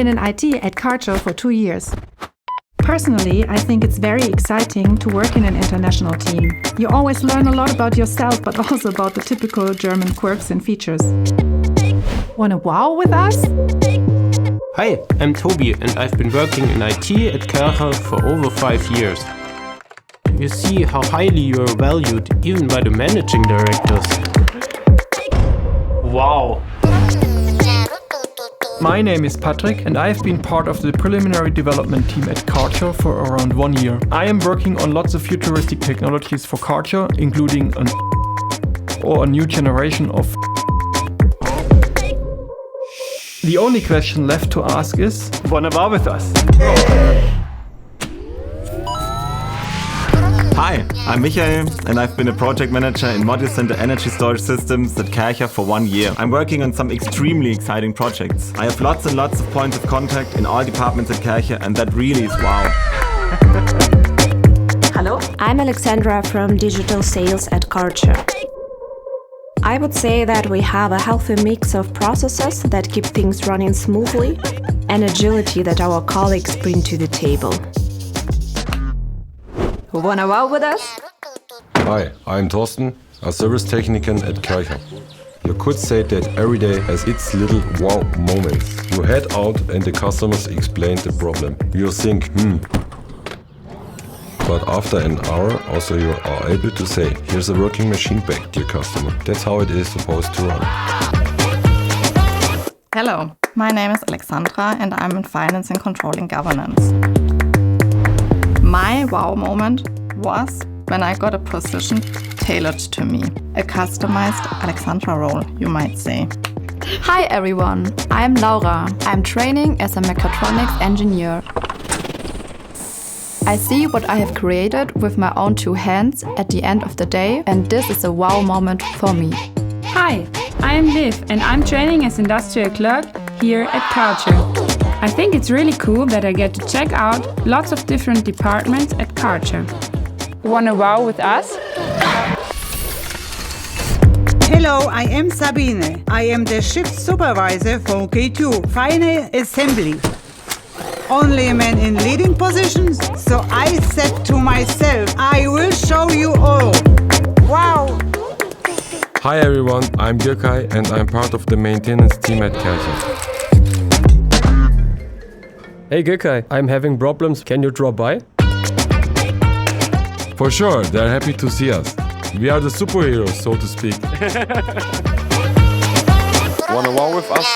been in IT at Kärcher for 2 years. Personally, I think it's very exciting to work in an international team. You always learn a lot about yourself, but also about the typical German quirks and features. Wanna wow with us? Hi, I'm Toby and I've been working in IT at Kärcher for over 5 years. You see how highly you are valued even by the managing directors. Wow! My name is Patrick and I have been part of the preliminary development team at Kärcher for around 1 year. I am working on lots of futuristic technologies for Kärcher, including a new generation of. The only question left to ask is, wanna war with us? Hi, I'm Michael and I've been a project manager in Module Center Energy Storage Systems at Kärcher for 1 year. I'm working on some extremely exciting projects. I have lots and lots of points of contact in all departments at Kärcher and that really is wow. Hello, I'm Alexandra from Digital Sales at Kärcher. I would say that we have a healthy mix of processes that keep things running smoothly and agility that our colleagues bring to the table. Wanna wow with us? Hi, I'm Thorsten, a service technician at Kärcher. You could say that every day has its little wow moments. You head out and the customers explain the problem. You think, But after an hour, also you are able to say, here's a working machine back, dear customer. That's how it is supposed to run. Hello, my name is Alexandra and I'm in Finance and Controlling Governance. My wow moment was when I got a position tailored to me. A customized Alexandra role, you might say. Hi everyone, I'm Laura. I'm training as a mechatronics engineer. I see what I have created with my own 2 hands at the end of the day, and this is a wow moment for me. Hi, I am Liv and I'm training as industrial clerk here at Kärcher. I think it's really cool that I get to check out lots of different departments at Kärcher. Wanna wow with us? Hello, I am Sabine. I am the shift supervisor for K2, Final Assembly. Only men in leading positions, so I said to myself, I will show you all. Wow! Hi everyone, I'm Kärcher and I'm part of the maintenance team at Kärcher. Hey Kärcher, I'm having problems. Can you drop by? For sure, they're happy to see us. We are the superheroes, so to speak. Wanna wow with us?